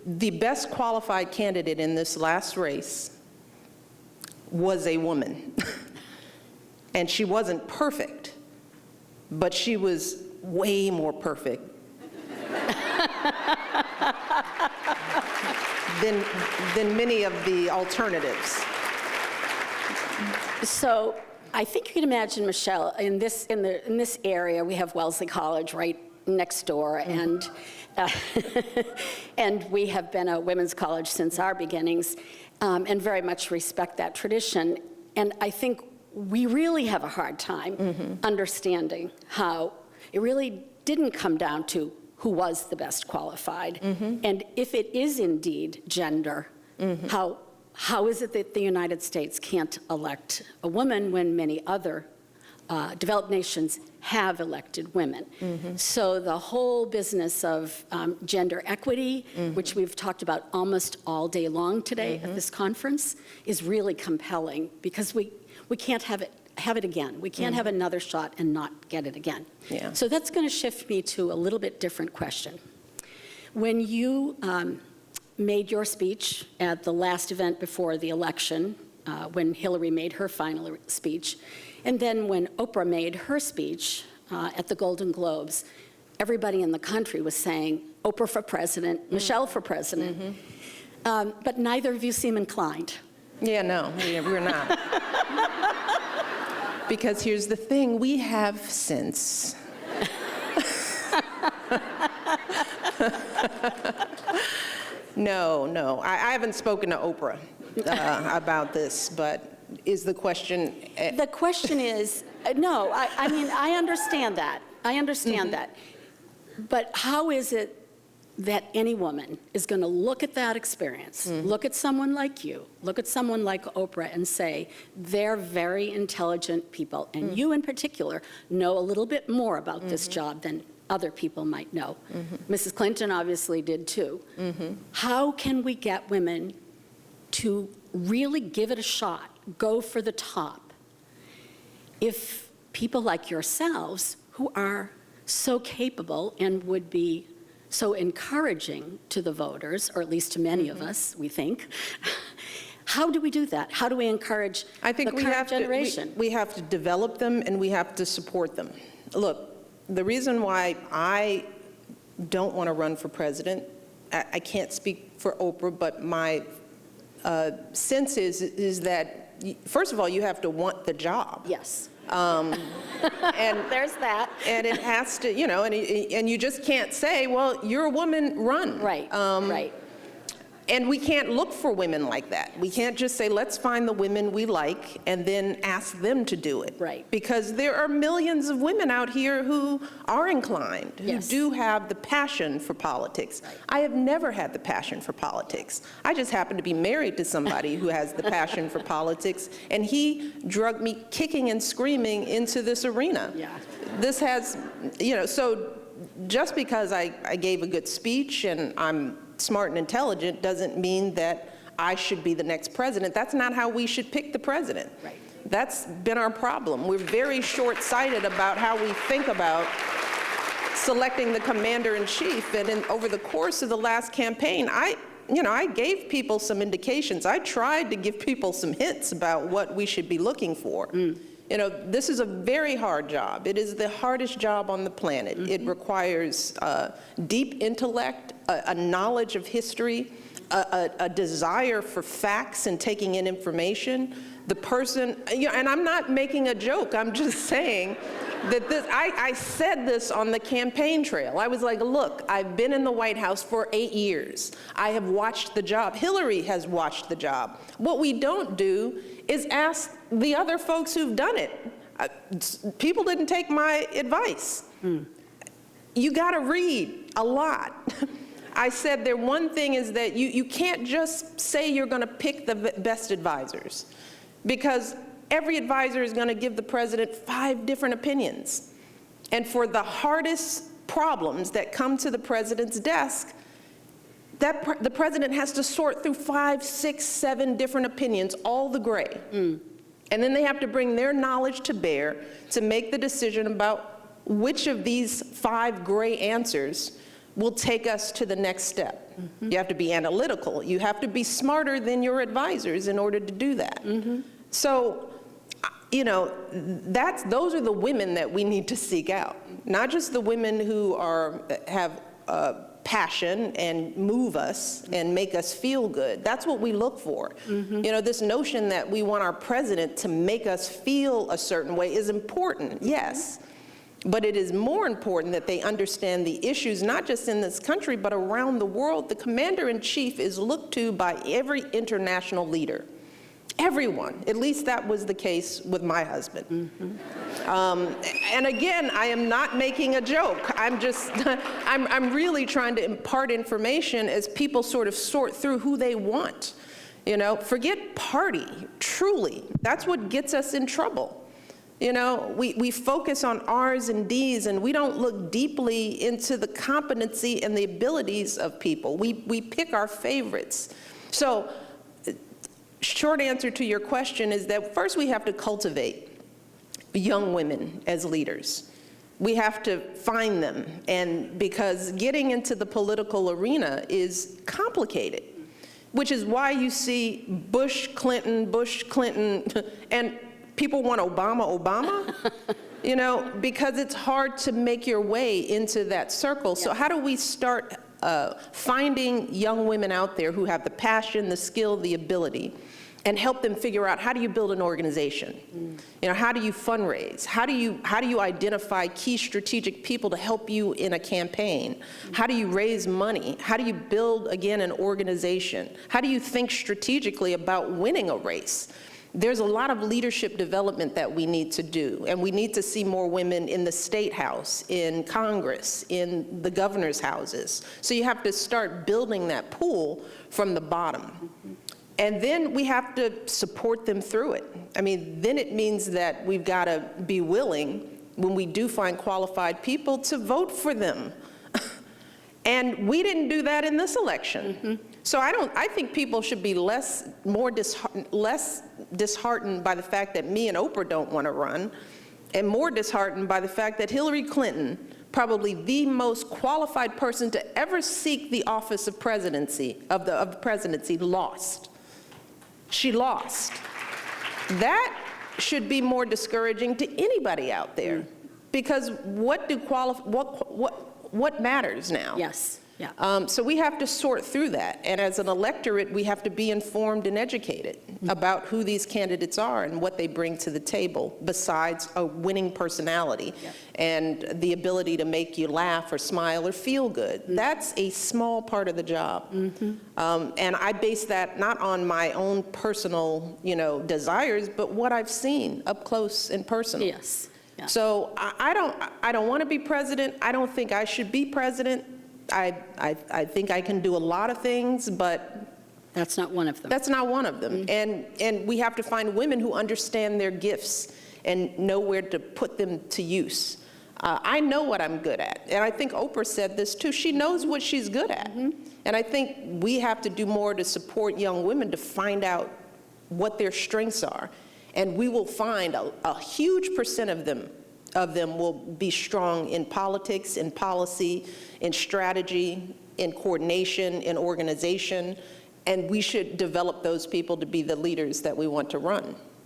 the best qualified candidate in this last race was a woman. And she wasn't perfect, but she was way more perfect than many of the alternatives. So I think you can imagine, Michelle, in this area, we have Wellesley College right next door, and and we have been a women's college since our beginnings, and very much respect that tradition. And I think we really have a hard time understanding how it really didn't come down to who was the best qualified, and if it is indeed gender, how is it that the United States can't elect a woman when many other developed nations have elected women? So the whole business of gender equity, which we've talked about almost all day long today at this conference, is really compelling, because we can't have it again. We can't have another shot and not get it again. Yeah. So that's going to shift me to a little bit different question. When you made your speech at the last event before the election, when Hillary made her final speech, and then when Oprah made her speech at the Golden Globes, everybody in the country was saying, Oprah for president, Michelle for president, but neither of you seem inclined. Yeah, no, we're not. Because here's the thing, we have since. No, I haven't spoken to Oprah about this, but is the question... The question is, no, I mean, I understand that. I understand that. But how is it that any woman is going to look at that experience, look at someone like you, look at someone like Oprah and say, they're very intelligent people, and you in particular know a little bit more about this job than other people might know. Mrs. Clinton obviously did too. How can we get women to really give it a shot, go for the top, if people like yourselves, who are so capable and would be so encouraging to the voters, or at least to many of us, we think, how do we do that? How do we encourage the current generation? We have to develop them, and we have to support them. Look, the reason why I don't want to run for president, I can't speak for Oprah, but my sense is that, first of all, you have to want the job. Yes. And there's that. And it has to, you know, and you just can't say, well, you're a woman, run. Right, right. And we can't look for women like that. We can't just say, let's find the women we like and then ask them to do it. Right. Because there are millions of women out here who are inclined, Yes. who do have the passion for politics. Right. I have never had the passion for politics. I just happen to be married to somebody who has the passion for politics, and he drugged me kicking and screaming into this arena. Yeah. This has, you know, so just because I gave a good speech and I'm smart and intelligent doesn't mean that I should be the next president. That's not how we should pick the president. Right. That's been our problem. We're very short-sighted about how we think about selecting the commander-in-chief. And over the course of the last campaign, I gave people some indications. I tried to give people some hints about what we should be looking for. You know, this is a very hard job. It is the hardest job on the planet. It requires deep intellect, a knowledge of history, a desire for facts and taking in information. The person, you know, and I'm not making a joke, I'm just saying that this, I said this on the campaign trail. I was like, look, I've been in the White House for 8 years. I have watched the job. Hillary has watched the job. What we don't do is ask the other folks who've done it. People didn't take my advice. You gotta read a lot. I said one thing is that you can't just say you're gonna pick the best advisors, because every advisor is gonna give the president 5 different opinions. And for the hardest problems that come to the president's desk, the president has to sort through 5, 6, 7 different opinions, all the gray. And then they have to bring their knowledge to bear to make the decision about which of these 5 gray answers will take us to the next step. You have to be analytical. You have to be smarter than your advisors in order to do that. So, you know, those are the women that we need to seek out, not just the women who have passion and move us and make us feel good. That's what we look for. You know, this notion that we want our president to make us feel a certain way is important, yes. But it is more important that they understand the issues, not just in this country, but around the world. The commander-in-chief is looked to by every international leader. Everyone. At least that was the case with my husband. And again, I am not making a joke. I'm just, I'm really trying to impart information as people sort of sort through who they want. You know, forget party, truly. That's what gets us in trouble. You know, we focus on R's and D's, and we don't look deeply into the competency and the abilities of people. We pick our favorites. So, short answer to your question is that first we have to cultivate young women as leaders. We have to find them, and because getting into the political arena is complicated, which is why you see Bush, Clinton, and people want Obama, you know, because it's hard to make your way into that circle. So how do we start finding young women out there who have the passion, the skill, the ability, and help them figure out how do you build an organization? You know, how do you fundraise? How do you identify key strategic people to help you in a campaign? How do you raise money? How do you build, again, an organization? How do you think strategically about winning a race? There's a lot of leadership development that we need to do, and we need to see more women in the State House, in Congress, in the governor's houses. So you have to start building that pool from the bottom. And then we have to support them through it. I mean, then it means that we've got to be willing, when we do find qualified people, to vote for them. And we didn't do that in this election. So I think people should be less disheartened by the fact that me and Oprah don't want to run, and more disheartened by the fact that Hillary Clinton, probably the most qualified person to ever seek the office of presidency, of the presidency, lost. She lost. That should be more discouraging to anybody out there, because what matters now? Yes. Yeah. So we have to sort through that, and as an electorate, we have to be informed and educated about who these candidates are and what they bring to the table, besides a winning personality and the ability to make you laugh or smile or feel good. That's a small part of the job. And I base that not on my own personal, you know, desires, but what I've seen up close and personal. Yes. Yeah. So I don't want to be president. I don't think I should be president. I think I can do a lot of things, but that's not one of them. That's not one of them. And we have to find women who understand their gifts and know where to put them to use. I know what I'm good at, and I think Oprah said this too. She knows what she's good at. And I think we have to do more to support young women to find out what their strengths are. And we will find a huge percent of them will be strong in politics, in policy, in strategy, in coordination, in organization, and we should develop those people to be the leaders that we want to run.